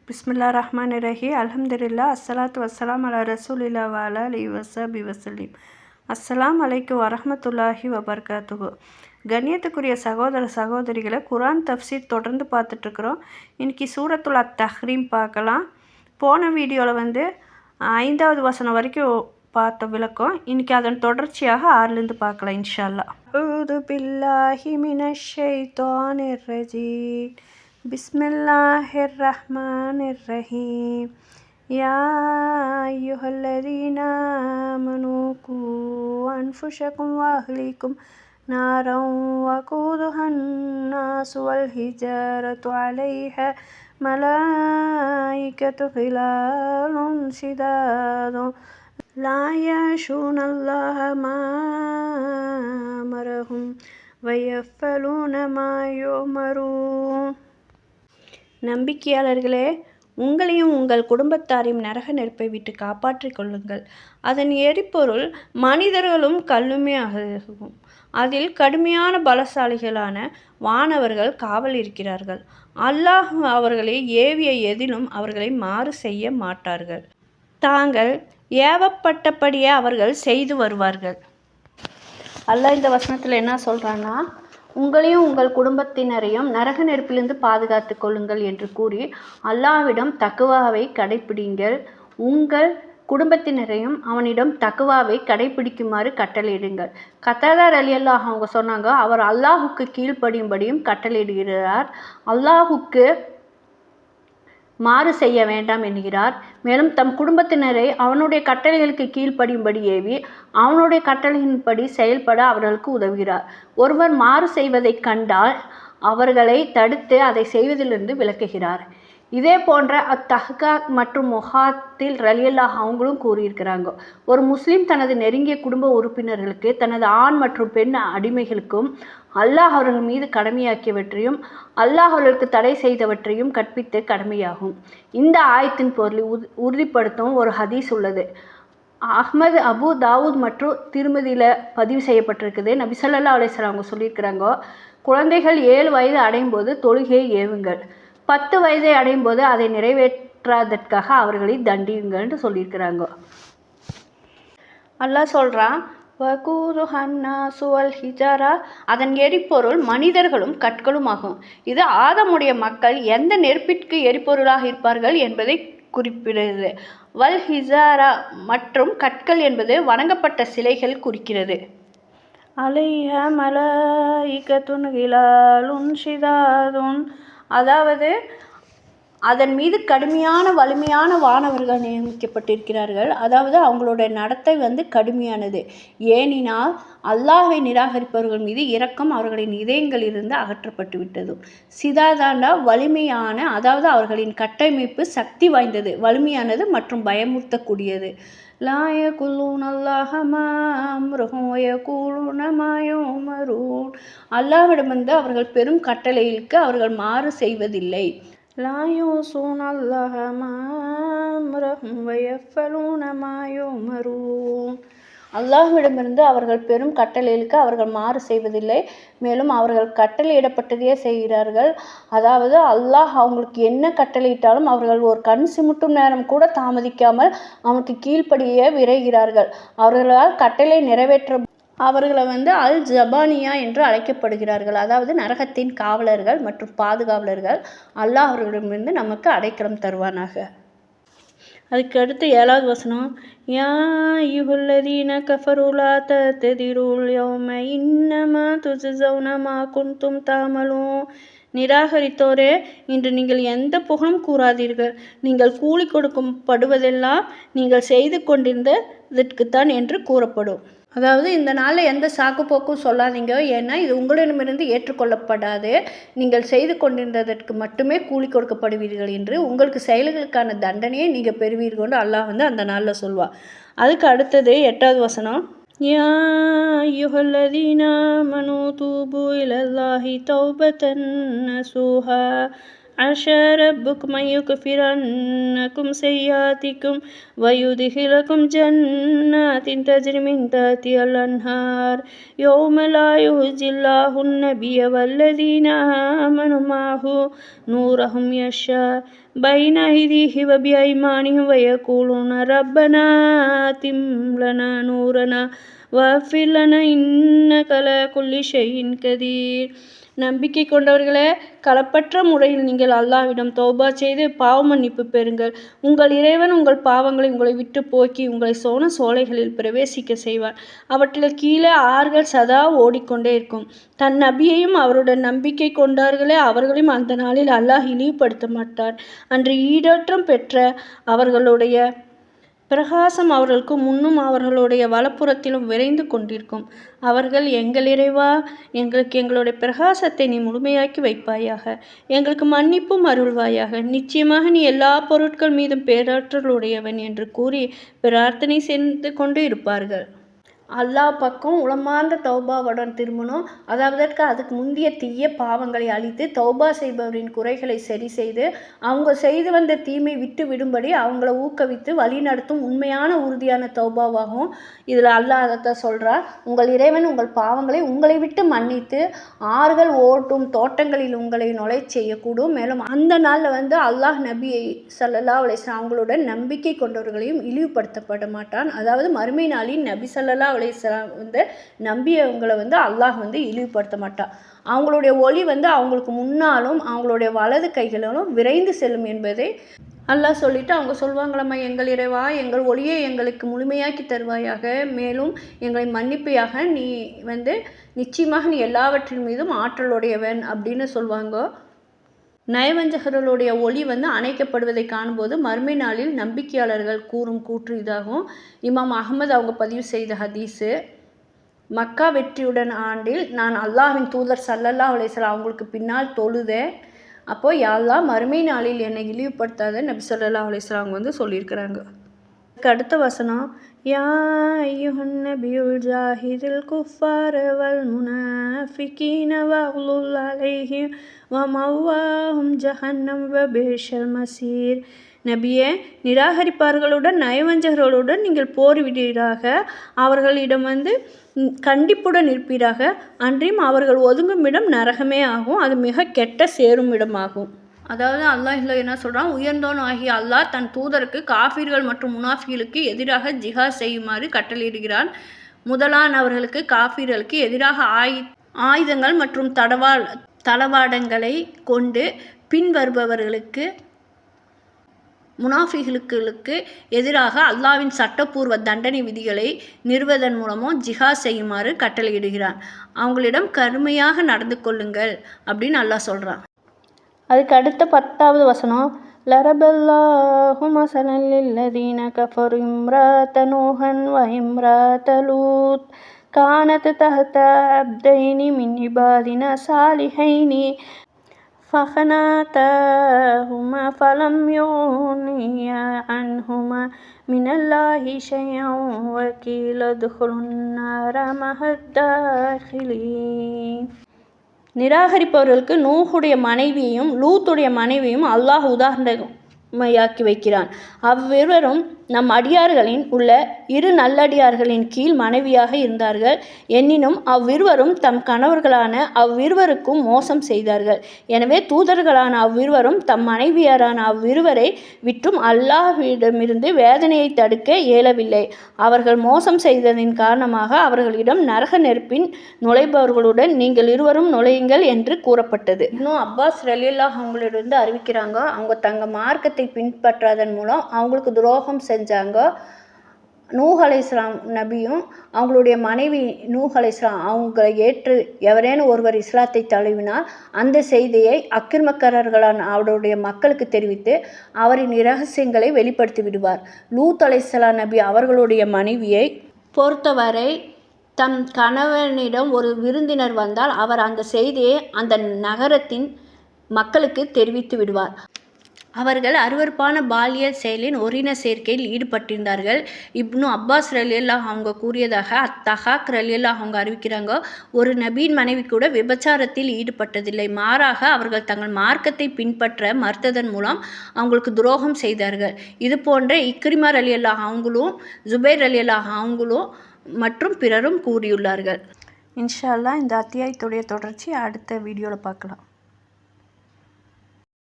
பிஸ்மில்லா ரஹ்மான் ரஹி அல்ஹம்துலில்லா அஸ்ஸலாத்து வஸ்ஸலாம் அலா ரசூலில்லா வஅலா அலிஹி வஸஹ்பி வஸல்லிம். அஸ்ஸலாம் அலைக்கும் வரஹ்மத்துல்லாஹி வபர்காத்துஹு. கண்ணியத்துக்குரிய சகோதர சகோதரிகளை, குர்ஆன் தஃப்சீர் தொடர்ந்து பார்த்துட்ருக்குறோம். இன்றைக்கி சூரத்துல் தஹ்ரீம் பார்க்கலாம். போன வீடியோவில் 5வது வசனம் வரைக்கும் பார்த்த விளக்கம். இன்றைக்கி அதன் தொடர்ச்சியாக 6லேருந்து பார்க்கலாம் இன்ஷா அல்லாஹ். அஊது பில்லாஹி மினஷ் ஷைத்தானிர் ரஜீம். பிஸ்மில்லாஹிர் ரஹ்மானிர் ரஹீம். யா அய்யுஹல்லதீன ஆமனூ கூ அன்ஃபுஸக்கும் வ அஹ்லீக்கும் நாரம் வகூதுஹன் நாசு வல் ஹிஜாரத்து அலைஹா மலாயிகத்து கிலாலுன் ஷிதாதுன் லா யஅஸூனல்லாஹ மா அமரஹும் வ யஃபலூன மா யுமரூன். நம்பிக்கையாளர்களே, உங்களையும் உங்கள் குடும்பத்தாரையும் நரக நெருப்பை விட்டு காப்பாற்றிக் கொள்ளுங்கள். அதன் எரிபொருள் மனிதர்களும் கல்லுமே ஆகும். அதில் கடுமையான பலசாலிகளான வானவர்கள் காவல் இருக்கிறார்கள். அல்லாஹ் அவர்களை ஏவிய எதிலும் அவர்களை மாறு செய்ய மாட்டார்கள். தாங்கள் ஏவப்பட்டபடியே அவர்கள் செய்து வருவார்கள். அல்லாஹ் இந்த வசனத்தில் என்ன சொல்கிறான்னா, உங்களையும் உங்கள் குடும்பத்தினரையும் நரக நெருப்பிலிருந்து பாதுகாத்து கொள்ளுங்கள் என்று கூறி அல்லாஹ்விடம் தக்வாவை கடைப்பிடிங்கள். உங்கள் குடும்பத்தினரையும் அவனிடம் தக்வாவை கடைப்பிடிக்குமாறு கட்டளையிடுங்கள். கத்தாதா ரலியல்லாஹு அவங்க சொன்னாங்க, அவர் அல்லாஹுக்கு கீழ்ப்படியும்படியும் கட்டளையிடுகிறார், அல்லாஹுக்கு மாறு செய்ய வேண்டாம் என்கிறார். மேலும் தம் குடும்பத்தினரை அவனுடைய கட்டளைகளுக்கு கீழ்ப்படியும்படி ஏவி அவனுடைய கட்டளையின்படி செயல்பட அவர்களுக்கு உதவுகிறார். ஒருவர் மாறு செய்வதை கண்டால் அவர்களை தடுத்து அதை செய்வதிலிருந்து விலக்குகிறார். இதே போன்ற அத்தஹ்காக் மற்றும் முஹாத்தில் ரலியல்லாஹு அவங்களும் கூறியிருக்கிறாங்க, ஒரு முஸ்லீம் தனது நெருங்கிய குடும்ப உறுப்பினர்களுக்கு தனது ஆண் மற்றும் பெண் அடிமைகளுக்கும் அல்லாஹ் அவர்கள் மீது கடமையாக்கியவற்றையும் அல்லாஹ் அவர்களுக்கு தடை செய்தவற்றையும் கற்பித்து கடமையாகும். இந்த ஆயத்தின் பொருளை உறுதிப்படுத்தும் ஒரு ஹதீஸ் உள்ளது. அஹ்மது, அபு தாவூத் மற்றும் திருமதியில் பதிவு செய்யப்பட்டிருக்குது. நபி ஸல்லல்லாஹு அலைஹி வஸல்லம் அவங்க சொல்லியிருக்கிறாங்க, குழந்தைகள் 7 வயது அடையும் போது தொழுகையை ஏவுங்கள், 10 வயதை அடையும் போது அதை நிறைவேற்றாதற்காக அவர்களை தண்டியுங்கள்னு சொல்லியிருக்கிறாங்க. அல்லாஹ் சொல்கிறான், வகூதுஹன்னாசு வல் ஹிஜாரா, அதன் எரிபொருள் மனிதர்களும் கற்களும் ஆகும். இது ஆதமுடைய மக்கள் எந்த நெருப்பிற்கு எரிபொருளாக இருப்பார்கள் என்பதை குறிப்பிடுகிறது. வல் ஹிஜாரா மற்றும் கற்கள் என்பது வணங்கப்பட்ட சிலைகள் குறிக்கிறது. அலைஹா மலாயிகத்துன் கிலாலுன் ஷிதாதுன், அதாவது அதன் மீது கடுமையான வலிமையான வானவர்கள் நியமிக்கப்பட்டிருக்கிறார்கள். அதாவது அவங்களுடைய நடத்தை கடுமையானது. ஏனினால் அல்லாஹ்வை நிராகரிப்பவர்கள் மீது இரக்கம் அவர்களின் இதயங்களிலிருந்து அகற்றப்பட்டு விட்டது. சிதாதாண்டா வலிமையான, அதாவது அவர்களின் கட்டமைப்பு சக்தி வாய்ந்தது, வலிமையானது மற்றும் பயமுறுத்தக்கூடியது. லா யகுலூன அல்லாஹ மா அம்ருஹும் வ யகூலூன மா யுமரூன், அல்லாஹ்விடம் அவர்கள் பெரும் கட்டளைகளுக்கு அவர்கள் மாறு செய்வதில்லை. லா யஸூன அல்லாஹ மா அம்ரஹும் வ யஃபலூன மா யுமரூன், அல்லாஹ்விடமிருந்து அவர்கள் பெரும் கட்டளைகளுக்கு அவர்கள் மாறு செய்வதில்லை, மேலும் அவர்கள் கட்டளையிடப்பட்டதையே செய்கிறார்கள். அதாவது அல்லாஹ் அவங்களுக்கு என்ன கட்டளையிட்டாலும் அவர்கள் ஒரு கண் சிமிட்டும் நேரம் கூட தாமதிக்காமல் அவனுக்கு கீழ்ப்படிய விரைகிறார்கள். அவர்களால் கட்டளை நிறைவேற்ற அவர்களை அல் ஜபானியா என்று அழைக்கப்படுகிறார்கள். அதாவது நரகத்தின் காவலர்கள் மற்றும் பாதுகாவலர்கள். அல்லாஹ் அவர்களிடமிருந்து நமக்கு அடைக்கலம் தருவானாக. அதுக்கு அடுத்து 7வது வசனம், யா அய்யுஹல்லதீன கஃபரு லா தஅ்ததிருல் யௌம இன்னமா துஜ்ஸௌன மா குன்தும் தஅமலூன், நிராகரித்தோரே, இன்று நீங்கள் எந்த புகழும் கூறாதீர்கள், நீங்கள் கூலி கொடுக்கப்படுவதெல்லாம் நீங்கள் செய்து கொண்டிருந்ததற்குத்தான் என்று கூறப்படும். அதாவது இந்த நாளில் எந்த சாக்கு போக்கும் சொல்லாதீங்க, ஏன்னா இது உங்களிடமிருந்து ஏற்றுக்கொள்ளப்படாது. நீங்கள் செய்து கொண்டிருந்ததற்கு மட்டுமே கூலி கொடுக்கப்படுவீர்கள் என்று, உங்களுக்கு செயல்களுக்கான தண்டனையை நீங்கள் பெறுவீர்கள் அல்லாஹ் அந்த நாளில் சொல்வார். அதுக்கு அடுத்தது 8வது வசனம், யா அய்யுஹல்லதீன ஆமனூ தூபு இலல்லாஹி தௌபத்தன் நஸூஹா عسى ربكم أن يكفر عنكم سيئاتكم ويدخلكم جنات تجري من تحتها الأنهار يوم لا يخزي الله النبي والذين آمنوا معه نورهم يشع بين أيديهم وبأيمانهم ويقولون ربنا آتم لنا نورنا واغفر لنا إنك على كل شيء قدير. நம்பிக்கை கொண்டவர்களே, களப்பற்ற முறையில் நீங்கள் அல்லாஹ்விடம் தௌபா செய்து பாவ மன்னிப்பு பெறுங்கள். உங்கள் இறைவன் உங்கள் பாவங்களை உங்களை விட்டு போக்கி உங்களை சோன சோலைகளில் பிரவேசிக்க செய்வார். அவற்றில் கீழே ஆறுகள் சதா ஓடிக்கொண்டே இருக்கும். தன் நபியையும் அவருடன் நம்பிக்கை கொண்டார்களே அவர்களையும் அந்த நாளில் அல்லாஹ் இழிவுபடுத்த மாட்டார். அன்று ஈடேற்றம் பெற்ற அவர்களுடைய பிரகாசம் அவர்களுக்கு முன்னும் அவர்களுடைய வலப்புறத்திலும் விரைந்து கொண்டிருக்கும். அவர்கள், எங்கள் இறைவா, எங்களுக்கு எங்களுடைய பிரகாசத்தை நீ முழுமையாக்கி வைப்பாயாக, எங்களுக்கு மன்னிப்பும் அருள்வாயாக, நிச்சயமாக நீ எல்லா பொருட்கள் மீதும் பேராற்றலுடையவன் என்று கூறி பிரார்த்தனை செய்து கொண்டு இருப்பார்கள். அல்லாஹ் பக்கம் உளமார்ந்த தௌபாவுடன் திரும்பணும். அதாவது அதுக்கு முந்தைய தீய பாவங்களை அழித்து தௌபா செய்பவரின் குறைகளை சரி செய்து அவங்க செய்து வந்த தீமை விட்டு விடும்படி அவங்கள ஊக்குவித்து வழி நடத்தும் உண்மையான உறுதியான தௌபாவாகும். இதில் அல்லாஹ் அதைத்தான் சொல்கிறார். உங்கள் இறைவன் உங்கள் பாவங்களை உங்களை விட்டு மன்னித்து ஆறுகள் ஓட்டும் தோட்டங்களில் உங்களை நுழை செய்யக்கூடும். மேலும் அந்த நாளில் அல்லாஹ் நபி ஸல்லல்லாஹு அலைஹி வஸல்லம் அவங்களுடன் நம்பிக்கை கொண்டவர்களையும் இழிவுபடுத்தப்பட மாட்டான். அதாவது மறுமை நாளின் நபி ஸல்லல்லாஹு நம்பியவங்களை அல்லாஹ் இழிவுபடுத்த மாட்டான். அவங்களுடைய ஒளி அவங்களுக்கு முன்னாலும் அவங்களுடைய வலது கைகளிலும் விரைந்து செல்லும் என்பதை அல்லாஹ் சொல்லிட்டு அவங்க சொல்லுவாங்களம்மா, எங்கள் இறைவா, எங்கள் ஒளியை எங்களுக்கு முழுமையாக்கி தருவாயாக, மேலும் எங்களை மன்னிப்பையாக, நீ நிச்சயமாக நீ எல்லாவற்றின் மீதும் ஆற்றலுடையவன் அப்படின்னு சொல்லுவாங்க. நயவஞ்சகர்களுடைய ஒளி அணைக்கப்படுவதை காணும்போது மறுமை நாளில் நம்பிக்கையாளர்கள் கூறும் கூற்று இதாகும். இமாம் அஹ்மத் அவங்க பதிவு செய்த ஹதீஸு. மக்கா வெற்றியுடன் ஆண்டில் நான் அல்லாஹ்வின் தூதர் ஸல்லல்லாஹு அலைஹி வஸல்லம் அவங்களுக்கு பின்னால் தொழுதேன். அப்போது யா அல்லாஹ், மறுமை நாளில் என்னை இழிவுபடுத்தாத நபி ஸல்லல்லாஹு அலைஹி வஸல்லம் அவங்க சொல்லியிருக்கிறாங்க. அடுத்த வசனம், யா அய்யுஹன் நபியுல் ஜாஹிதில் குஃபார வல் முனாஃபிகீன வக்லுல் அலைஹிம் வமவ்வாஹும் ஜஹன்னம் வபிஸல் மஸீர். நபியே, நிராகரிப்பார்களுடன் நயவஞ்சகர்களுடன் நீங்கள் போரிடுவீராக, அவர்களிடம் கண்டிப்புடன் இருப்பீராக. அன்றியும் அவர்கள் ஒதுங்கும் இடம் நரகமே ஆகும், அது மிக கெட்ட சேரும் இடமாகும். அதாவது அல்லாஹ் என்ன சொல்கிறான், உயர்ந்தோன் ஆகிய அல்லாஹ் தன் தூதருக்கு காஃபிர்கள் மற்றும் முனாஃபிகளுக்கு எதிராக ஜிஹாத் செய்யுமாறு கட்டளையிடுகிறான். முதலானவர்களுக்கு காஃபிர்களுக்கு எதிராக ஆயுதங்கள் மற்றும் தளவாடங்களை கொண்டு பின் வருபவர்களுக்கு முனாஃபிகளுக்கு எதிராக அல்லாஹ்வின் சட்டப்பூர்வ தண்டனை விதிகளை நிறுவதன் மூலமும் ஜிஹாத் செய்யுமாறு கட்டளையிடுகிறான். அவங்களிடம் கருமையாக நடந்து கொள்ளுங்கள் அப்படின்னு அல்லாஹ் சொல்கிறான். அதுக்கு அடுத்த 10வது வசனம், லரபல்லாஹு மஸலன் லில்லதீன கஃபரு இம்ராத நூஹன் வ இம்ராத லூத் கானத் தஹ்த அப்தைனி மின் இபாதினா சாலிஹைனி ஃபஹனாதாஹுமா ஃபலம் யுக்னியா அன்ஹுமா மினல்லாஹி ஷைஅன் வ கீல துஹுலுன் நார மஅத் தாஹிலீன். நிராகரிப்பவர்களுக்கு நூஹுடைய மனைவியையும் லூத்துடைய மனைவியையும் அல்லாஹ் உதாரணமாக்கி வைக்கிறான். அவ்விருவரும் நம் அடியார்களின் உள்ள இரு நல்லடியார்களின் கீழ் மனைவியாக இருந்தார்கள். எனினும் அவ்விருவரும் தம் கணவர்களான அவ்விருவருக்கும் மோசம் செய்தார்கள். எனவே தூதர்களான அவ்விருவரும் தம் மனைவியரான அவ்விருவரை விட்டும் அல்லாஹ்விடமிருந்து வேதனையை தடுக்க இயலவில்லை. அவர்கள் மோசம் செய்ததின் காரணமாக அவர்களிடம் நரக நெருப்பின் நுழைபவர்களுடன் நீங்கள் இருவரும் நுழையுங்கள் என்று கூறப்பட்டது. இன்னும் அப்பாஸ் ரலியல்லாஹு அவங்களிடம் அறிவிக்கிறாங்க, அவங்க தங்க மார்க்கத்தை பின்பற்றாதன் மூலம் அவங்களுக்கு துரோகம் செஞ்சாங்க. நூஹ் அலைஹிஸ்ஸலாம் நபியும் அவங்களுடைய மனைவி நூஹ் அலைஹிஸ்ஸலாம் அவங்களை ஏற்று எவரேனும் ஒருவர் இஸ்லாத்தை தழுவினால் அந்த செய்தியை அக்கிரமக்காரர்களான அவருடைய மக்களுக்கு தெரிவித்து அவரின் இரகசியங்களை வெளிப்படுத்தி விடுவார். லூத் அலைஹிஸ்ஸலாம் நபி அவர்களுடைய மனைவியை பொறுத்தவரை தம் கணவனிடம் ஒரு விருந்தினர் வந்தால் அவர் அந்த செய்தியை அந்த நகரத்தின் மக்களுக்கு தெரிவித்து விடுவார். அவர்கள் அருவருப்பான பாலியல் செயலின் ஓரின சேர்க்கையில் ஈடுபட்டிருந்தார்கள். இப்னு அப்பாஸ் ரலியல்லாஹு அவங்க கூறியதாக அத்தஹாக் ரலியல்லாஹு அவங்க அறிவிக்கிறாங்க, ஒரு நபியின் மனைவி கூட விபச்சாரத்தில் ஈடுபட்டதில்லை. மாறாக அவர்கள் தங்கள் மார்க்கத்தை பின்பற்ற மறுத்ததன் மூலம் அவங்களுக்கு துரோகம் செய்தார்கள். இது போன்ற இக்ரிமா ரலியல்லாஹு அவங்களும் ஜுபைர் ரலியல்லாஹு அவங்களும் மற்றும் பிறரும் கூறியுள்ளார்கள். இன்ஷா அல்லாஹ் இந்த அத்தியாயத்துடைய தொடர்ச்சி அடுத்த வீடியோவில் பார்க்கலாம்.